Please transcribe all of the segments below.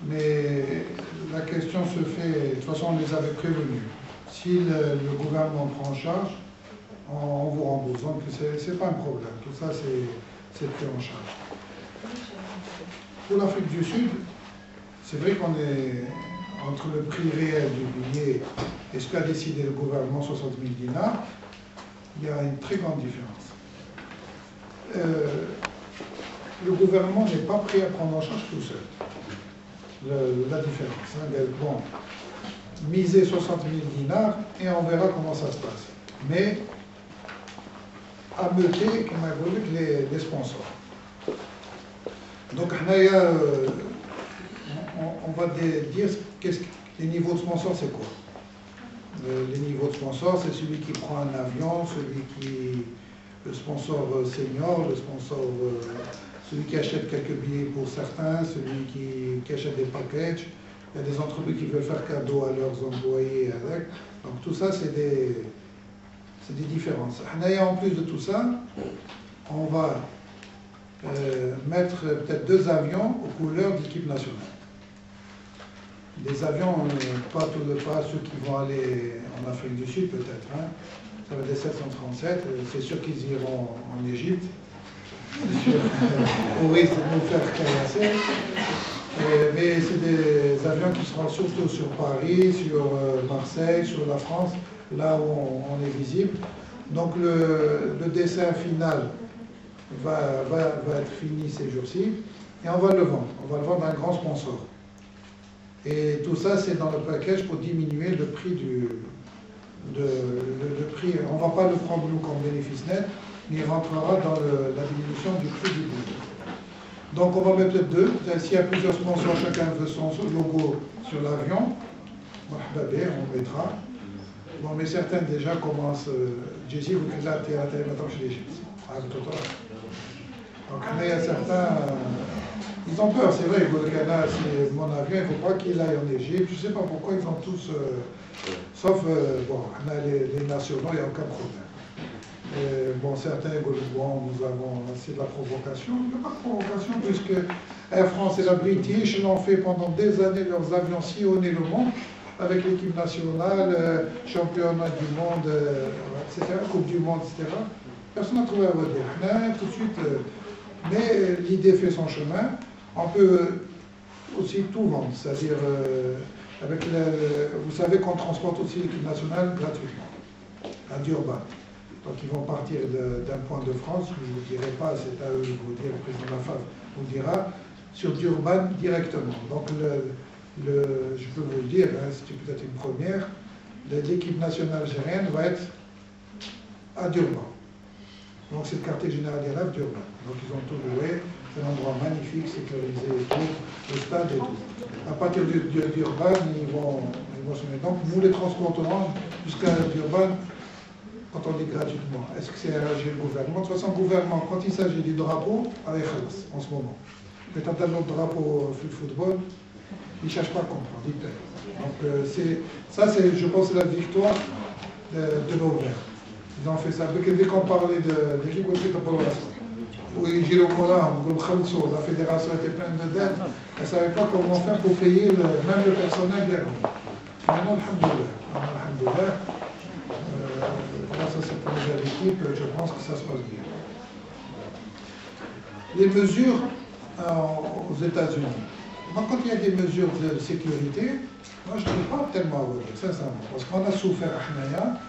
Mais la question se fait, de toute façon on les avait prévenus. Si le gouvernement prend en charge, on vous rembourse. Donc c'est pas un problème. Tout ça c'est pris en charge. Pour l'Afrique du Sud, c'est vrai qu'on est entre le prix réel du billet et ce qu'a décidé le gouvernement, 60 000 dinars, il y a une très grande différence. Le gouvernement n'est pas prêt à prendre en charge tout seul la différence. Bon, miser 60 000 dinars et on verra comment ça se passe. Mais ameuter, comme on dit, les sponsors. Donc, on va dire les niveaux de sponsors, c'est quoi? Les niveaux de sponsors, c'est celui qui prend un avion, le sponsor senior, le sponsor, celui qui achète quelques billets pour certains, celui qui achète des packages. Il y a des entreprises qui veulent faire cadeau à leurs employés avec. Donc tout ça, c'est des différences. En plus de tout ça, on va mettre peut-être 2 avions aux couleurs d'équipe nationale. Des avions, pas ceux qui vont aller en Afrique du Sud peut-être. Hein. Ça va être des 737, c'est sûr qu'ils iront en Égypte. C'est sûr, au risque de nous faire caillasser. Mais c'est des avions qui seront surtout sur Paris, sur Marseille, sur la France, là où on est visible. Donc le dessin final va être fini ces jours-ci et on va le vendre. On va le vendre à un grand sponsor. Et tout ça, c'est dans le package pour diminuer le prix on ne va pas le prendre nous comme bénéfice net, mais il rentrera dans la diminution du prix du billet. Donc on va mettre 2. S'il y a plusieurs sponsors, chacun veut son logo sur l'avion. On mettra. Bon, mais certains déjà commencent. Jésus, vous êtes là, maintenant chez l'Égypte. Donc il y a certains. Ils ont peur, c'est vrai, c'est mon avion, il ne faut pas qu'il aille en Égypte. Je ne sais pas pourquoi ils ont tous, sauf, bon, on a les nationaux, il n'y a aucun problème. Bon, certains, bon, c'est de la provocation. Il n'y a pas de provocation, puisque Air France et la British l'ont fait pendant des années, leurs avions sillonner le monde, avec l'équipe nationale, championnat du monde, etc., Coupe du monde, etc. Personne n'a trouvé à redire. Tout de suite, mais l'idée fait son chemin. On peut aussi tout vendre, c'est-à-dire, vous savez qu'on transporte aussi l'équipe nationale gratuitement, à Durban. Donc ils vont partir d'un point de France, je ne vous dirai pas, c'est à eux de vous dire, le président de la FAF vous dira, sur Durban directement. Donc je peux vous le dire, hein, c'est peut-être une première, l'équipe nationale algérienne va être à Durban. Donc c'est le quartier général des rêves d'Urban. Donc ils ont tout loué, c'est un endroit magnifique, sécurisé et tout, le stade et tout. À partir d'Urban, ils vont se mettre. Donc nous les transporterons jusqu'à Durban quand on dit gratuitement. Est-ce que c'est le gouvernement? De toute façon, le gouvernement, quand il s'agit du drapeau, avec Khalas, en ce moment. Mais quand il y a notre drapeau football, il ne cherche pas à comprendre, il paye. Donc ça, je pense, c'est la victoire de nos verts. Ils ont fait ça. Dès qu'on parlait de l'équipe aussi de Pologne, où ils girent au Coran, la fédération était pleine de dettes, elle ne savait pas comment faire pour payer même le personnel des rangs. Maintenant, alhamdoulilah, grâce à cette nouvelle équipe, je pense que ça se passe bien. Les mesures aux États-Unis. Moi, quand il y a des mesures de sécurité, moi, je ne trouve pas tellement à redire, sincèrement, parce qu'on a souffert à Hanaya.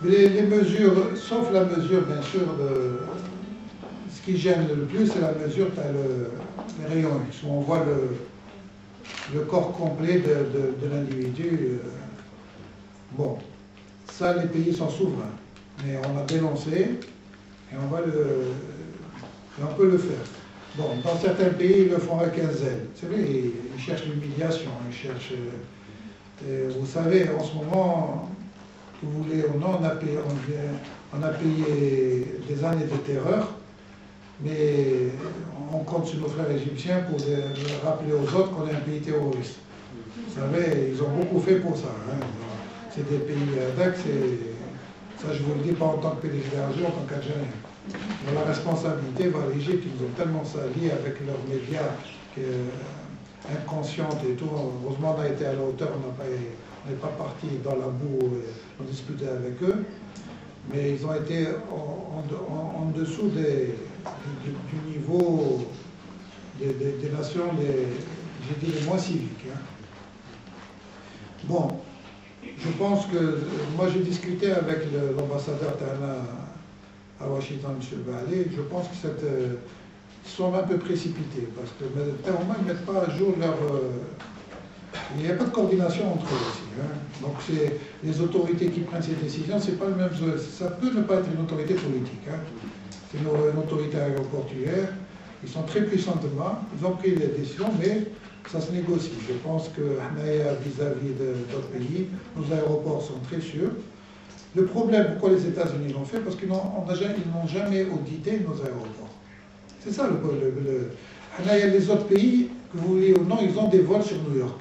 Mais les mesures, sauf la mesure, bien sûr, ce qui gêne le plus, c'est la mesure, les rayons X, où on voit le corps complet de l'individu. Bon, ça, les pays sont souverains. Mais on a dénoncé, et on peut le faire. Bon, dans certains pays, ils le font avec un zèle. C'est vrai, ils cherchent l'humiliation, ils cherchent... vous savez, en ce moment... Vous voulez ou non, on a payé des années de terreur, mais on compte sur nos frères égyptiens pour rappeler aux autres qu'on est un pays terroriste. Vous savez, ils ont beaucoup fait pour ça. Hein. C'est des pays d'ac, ça je vous le dis pas en tant que PDG d'Alger, en tant qu'Algérien. La responsabilité va à l'Égypte, ils nous ont tellement sali avec leurs médias inconsciente et tout. Heureusement, on a été à la hauteur, on n'est pas parti dans la boue, on discutait avec eux. Mais ils ont été en dessous du niveau des nations, j'ai dit, les moins civiques. Hein. Bon, je pense que, moi j'ai discuté avec l'ambassadeur Tana à Washington, M. Balé, je pense que ils sont un peu précipités, parce que au ils ne mettent pas à jour leur... il n'y a pas de coordination entre eux aussi. Hein. Donc c'est les autorités qui prennent ces décisions, c'est pas le même... Ça peut ne pas être une autorité politique. Hein. C'est une autorité aéroportuaire. Ils sont très puissantement, ils ont pris des décisions, mais ça se négocie. Je pense que vis-à-vis d'autres pays, nos aéroports sont très sûrs. Le problème, pourquoi les États-Unis l'ont fait, parce qu'ils n'ont jamais audité nos aéroports. C'est ça le problème. Les autres pays, que vous voulez ou non, ils ont des vols sur New York.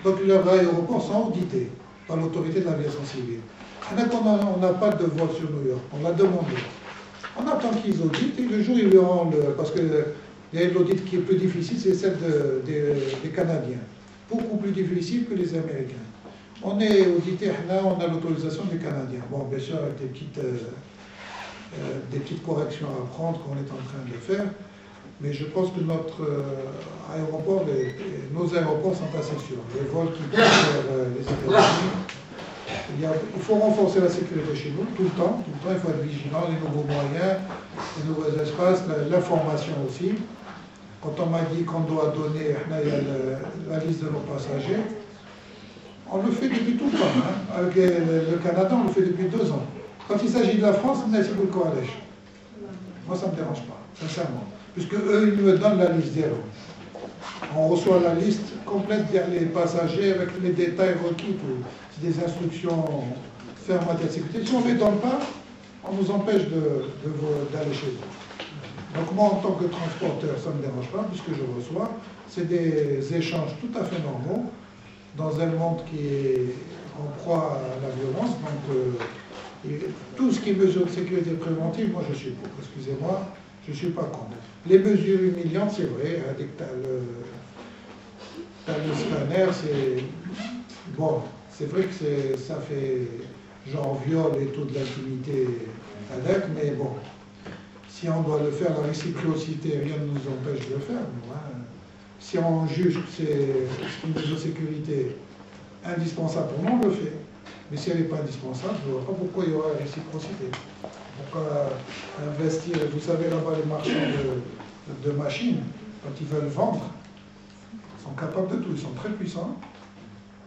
Donc leurs aéroports sont audités par l'autorité de l'aviation civile. On n'a pas de vol sur New York, on l'a demandé. On attend qu'ils auditent et le jour ils verront parce que il y a l'audit qui est plus difficile, c'est celle des Canadiens. Beaucoup plus difficile que les Américains. On est audité, on a l'autorisation des Canadiens. Bon, bien sûr, avec des petites corrections à prendre qu'on est en train de faire. Mais je pense que notre aéroport, nos aéroports sont assez sûrs. Les vols qui viennent vers les États-Unis, il faut renforcer la sécurité chez nous, tout le temps, il faut être vigilant, les nouveaux moyens, les nouveaux espaces, l'information aussi. Quand on m'a dit qu'on doit donner la liste de nos passagers, on le fait depuis tout le temps. Hein. Avec le Canada, on le fait depuis 2 ans. Quand il s'agit de la France, on a essayé de le coalition. Moi, ça ne me dérange pas, sincèrement. Puisque eux, ils me donnent la liste zéro. On reçoit la liste complète des passagers avec les détails requis. C'est des instructions fermes en matière de sécurité. Si on ne les donne pas, on nous empêche d'aller chez eux. Donc moi, en tant que transporteur, ça ne me dérange pas, puisque je reçois. C'est des échanges tout à fait normaux, dans un monde qui est en proie à la violence. Donc, tout ce qui est mesures de sécurité préventive, moi je suis pour. Excusez-moi, je ne suis pas contre. Les mesures humiliantes, c'est vrai, dès que tu as le scanner, c'est... Bon, c'est vrai que ça fait genre viol et tout de l'intimité avec, mais bon, si on doit le faire, la réciprocité, rien ne nous empêche de le faire. Hein. Si on juge que c'est une mesure de sécurité indispensable pour nous, on le fait. Mais si elle n'est pas indispensable, je ne vois pas pourquoi il y aura réciprocité. Pourquoi investir? Vous savez, là-bas, les marchands de machines, quand ils veulent vendre, ils sont capables de tout. Ils sont très puissants.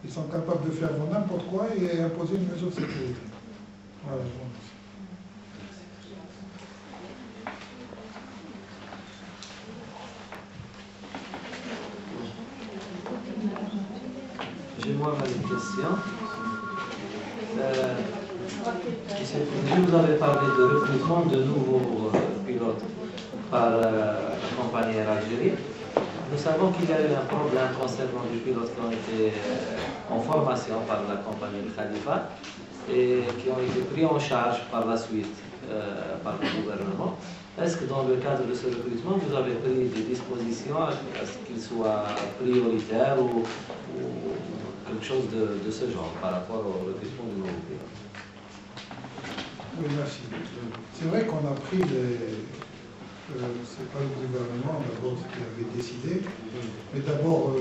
Ils sont capables de faire vendre n'importe quoi et imposer une mesure de sécurité. Voilà, je vous remercie. J'ai moi-même une question. Vous avez parlé de recrutement de nouveaux pilotes par la compagnie Air Algérie. Nous savons qu'il y a eu un problème concernant des pilotes qui ont été en formation par la compagnie Khalifa et qui ont été pris en charge par la suite par le gouvernement. Est-ce que dans le cadre de ce recrutement, vous avez pris des dispositions à ce qu'il soit prioritaire ou quelque chose de ce genre par rapport au recrutement de nouveaux pilotes? Oui, merci. C'est vrai qu'on a pris c'est pas le gouvernement d'abord qui avait décidé, mais d'abord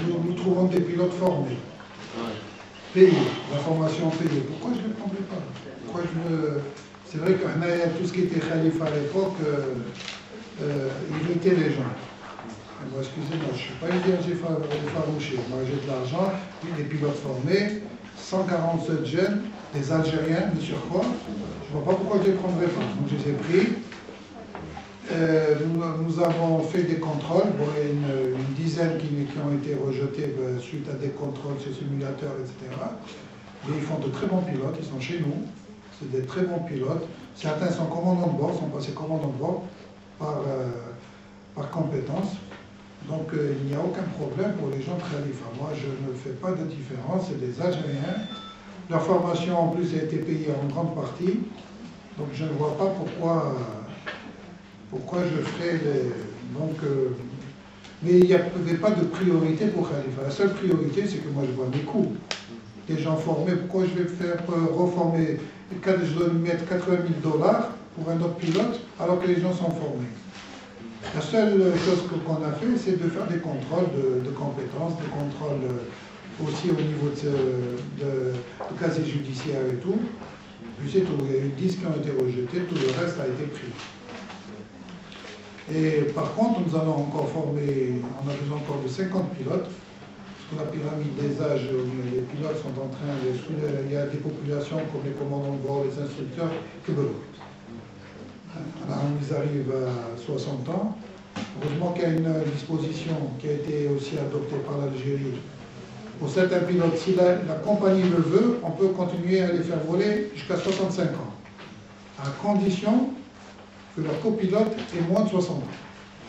nous trouvons des pilotes formés, payés, la formation payée. Pourquoi je ne les prendrais pas? C'est vrai que tout ce qui était Khalifa à l'époque, imitait les gens. Moi, excusez-moi, je ne suis pas effarouché. Moi, j'ai de l'argent, des pilotes formés, 147 jeunes, des Algériens, de surcroît. Je ne vois pas pourquoi je ne les prendrais pas. Donc, je les ai pris. Nous avons fait des contrôles. Bon, il y a une dizaine qui ont été rejetés suite à des contrôles sur simulateurs, etc. Mais ils font de très bons pilotes. Ils sont chez nous. C'est des très bons pilotes. Certains sont commandants de bord, sont passés commandants de bord par compétence. Donc il n'y a aucun problème pour les gens de Khalifa. Moi, je ne fais pas de différence. C'est des Algériens. Leur formation, en plus, a été payée en grande partie. Donc je ne vois pas pourquoi je ferais les... Donc Mais il n'y avait pas de priorité pour Khalifa. La seule priorité, c'est que moi je vois mes coûts. Des gens formés, pourquoi je vais faire reformer, je dois mettre 80 000 $ pour un autre pilote alors que les gens sont formés. La seule chose qu'on a fait, c'est de faire des contrôles de compétences, des contrôles aussi au niveau de casier judiciaire et tout. Puis c'est tout. Il y a eu 10 qui ont été rejetés, tout le reste a été pris. Et par contre, nous allons encore former, on a besoin encore de 50 pilotes, parce que la pyramide des âges, les pilotes sont en train de... Il y a des populations comme les commandants de bord, les instructeurs, que de l'autre. Alors, ils arrivent à 60 ans. Heureusement qu'il y a une disposition qui a été aussi adoptée par l'Algérie. Pour certains pilotes, si la compagnie le veut, on peut continuer à les faire voler jusqu'à 65 ans, à condition que leur copilote ait moins de 60 ans.